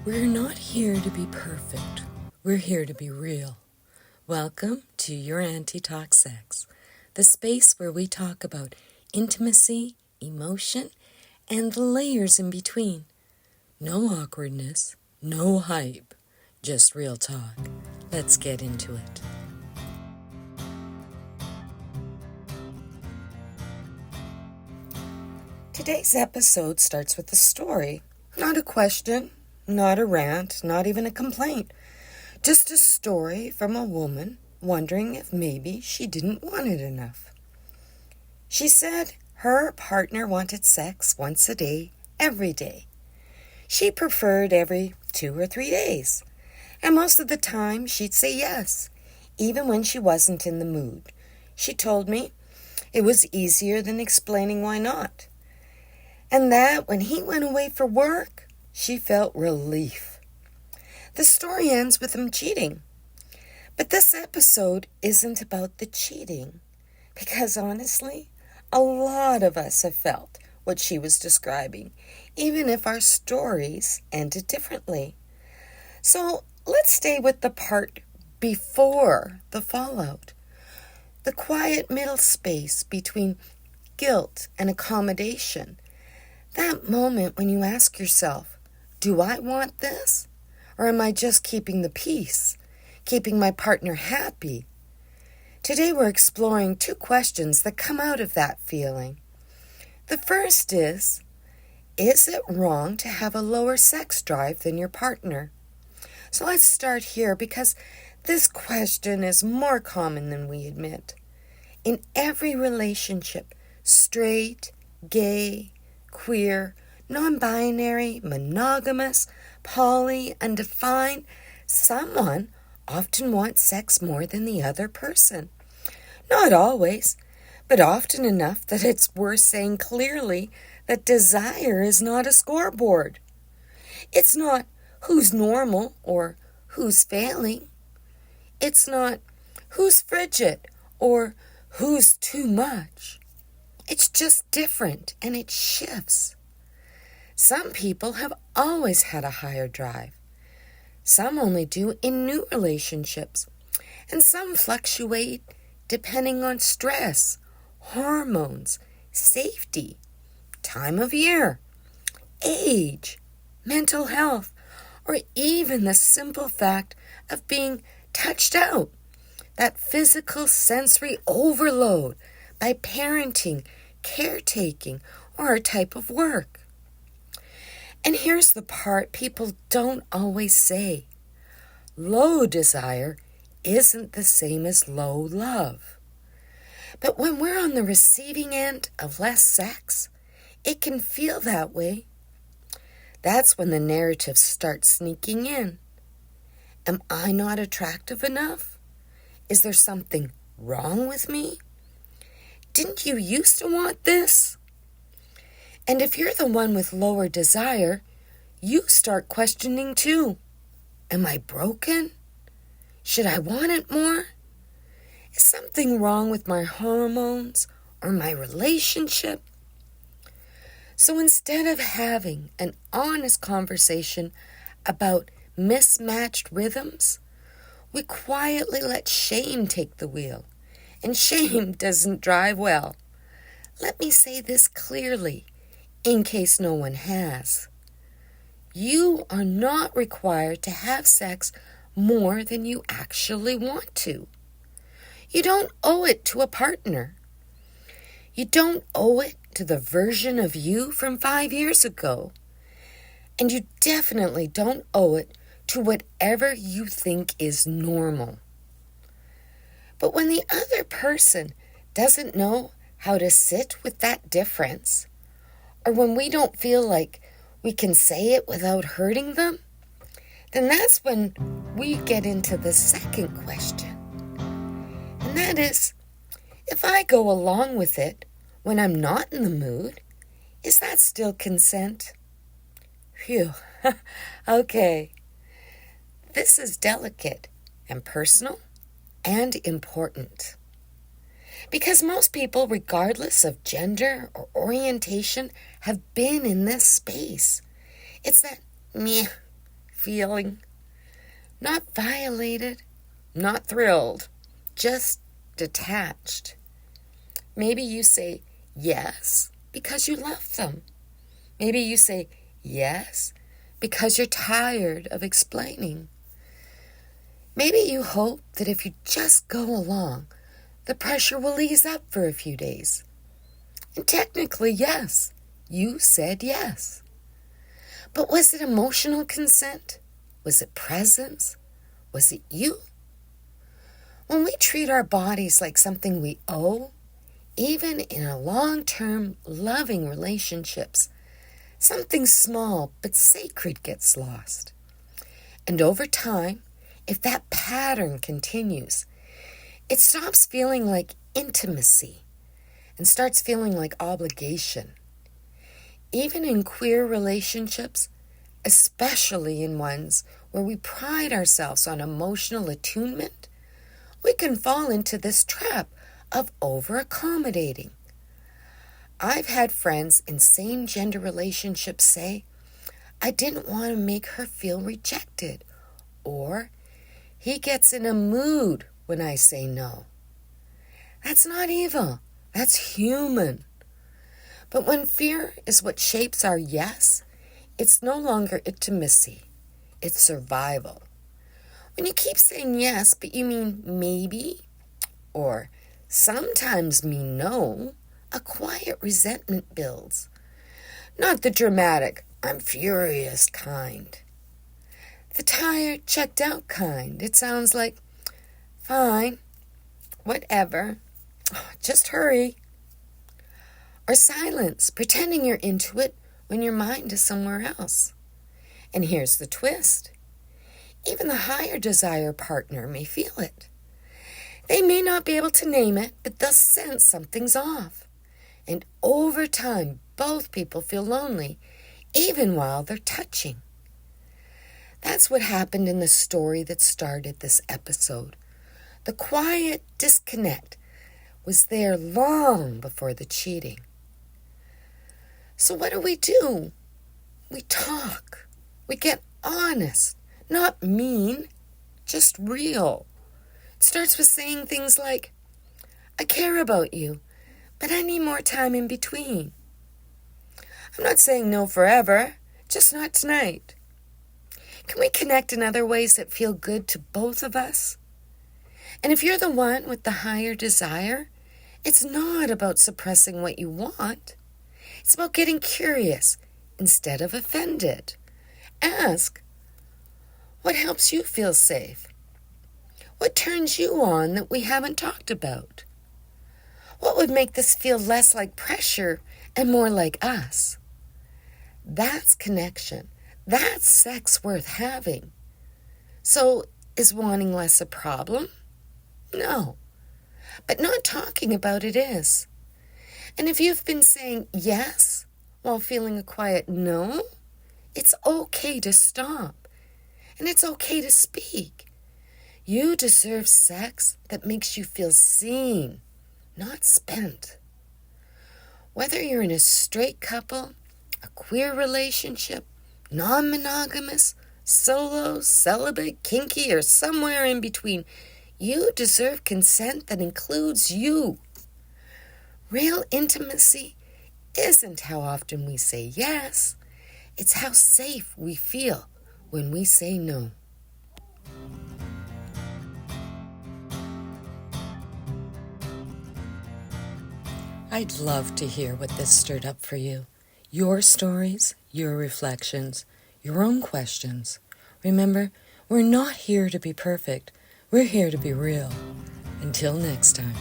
We're not here to be perfect. We're here to be real. Welcome to your Aunty Talk Sex, the space where we talk about intimacy, emotion, and the layers in between. No awkwardness, no hype, just real talk. Let's get into it. Today's episode starts with a story, not a question, not a rant, not even a complaint. Just a story from a woman wondering if maybe she didn't want it enough. She said her partner wanted sex once a day, every day. She preferred every 2 or 3 days. And most of the time she'd say yes, even when she wasn't in the mood. She told me it was easier than explaining why not. And that when he went away for work, she felt relief. The story ends with him cheating. But this episode isn't about the cheating, because honestly, a lot of us have felt what she was describing, even if our stories ended differently. So let's stay with the part before the fallout, the quiet middle space between guilt and accommodation. That moment when you ask yourself, do I want this? Or am I just keeping the peace, keeping my partner happy? Today we're exploring 2 questions that come out of that feeling. The first is it wrong to have a lower sex drive than your partner? So let's start here because this question is more common than we admit. In every relationship, straight, gay, queer, non-binary, monogamous, poly, undefined, someone often wants sex more than the other person. Not always, but often enough that it's worth saying clearly that desire is not a scoreboard. It's not who's normal or who's failing. It's not who's frigid or who's too much. It's just different, and it shifts. Some people have always had a higher drive. Some only do in new relationships. And some fluctuate depending on stress, hormones, safety, time of year, age, mental health, or even the simple fact of being touched out. That physical sensory overload by parenting, caretaking, or a type of work. And here's the part people don't always say. Low desire isn't the same as low love. But when we're on the receiving end of less sex, it can feel that way. That's when the narrative starts sneaking in. Am I not attractive enough? Is there something wrong with me? Didn't you used to want this? And if you're the one with lower desire, you start questioning too. Am I broken? Should I want it more? Is something wrong with my hormones or my relationship? So instead of having an honest conversation about mismatched rhythms, we quietly let shame take the wheel. And shame doesn't drive well. Let me say this clearly, in case no one has. You are not required to have sex more than you actually want to. You don't owe it to a partner. You don't owe it to the version of you from 5 years ago. And you definitely don't owe it to whatever you think is normal. But when the other person doesn't know how to sit with that difference, or when we don't feel like we can say it without hurting them, then that's when we get into the second question. And that is, if I go along with it when I'm not in the mood, is that still consent? Phew, okay. This is delicate and personal and important. Because most people, regardless of gender or orientation, have been in this space. It's that meh feeling. Not violated, not thrilled, just detached. Maybe you say yes because you love them. Maybe you say yes because you're tired of explaining. Maybe you hope that if you just go along, the pressure will ease up for a few days. And technically, yes, you said yes. But was it emotional consent? Was it presence? Was it you? When we treat our bodies like something we owe, even in a long-term loving relationships, something small but sacred gets lost. And over time, if that pattern continues, it stops feeling like intimacy and starts feeling like obligation. Even in queer relationships, especially in ones where we pride ourselves on emotional attunement, we can fall into this trap of over-accommodating. I've had friends in same-gender relationships say, I didn't want to make her feel rejected, or he gets in a mood when I say no. That's not evil. That's human. But when fear is what shapes our yes, it's no longer intimacy. It's survival. When you keep saying yes, but you mean maybe, or sometimes mean no, a quiet resentment builds. Not the dramatic, I'm furious kind. The tired, checked out kind. It sounds like, fine, whatever, just hurry. Or silence, pretending you're into it when your mind is somewhere else. And here's the twist. Even the higher desire partner may feel it. They may not be able to name it, but they'll sense something's off. And over time, both people feel lonely, even while they're touching. That's what happened in the story that started this episode. The quiet disconnect was there long before the cheating. So what do? We talk. We get honest. Not mean, just real. It starts with saying things like, I care about you, but I need more time in between. I'm not saying no forever, just not tonight. Can we connect in other ways that feel good to both of us? And if you're the one with the higher desire, it's not about suppressing what you want. It's about getting curious instead of offended. Ask, what helps you feel safe? What turns you on that we haven't talked about? What would make this feel less like pressure and more like us? That's connection. That's sex worth having. So, is wanting less a problem? No. But not talking about it is. And if you've been saying yes while feeling a quiet no, it's okay to stop. And it's okay to speak. You deserve sex that makes you feel seen, not spent. Whether you're in a straight couple, a queer relationship, non-monogamous, solo, celibate, kinky, or somewhere in between, you deserve consent that includes you. Real intimacy isn't how often we say yes. It's how safe we feel when we say no. I'd love to hear what this stirred up for you. Your stories, your reflections, your own questions. Remember, we're not here to be perfect. We're here to be real. Until next time.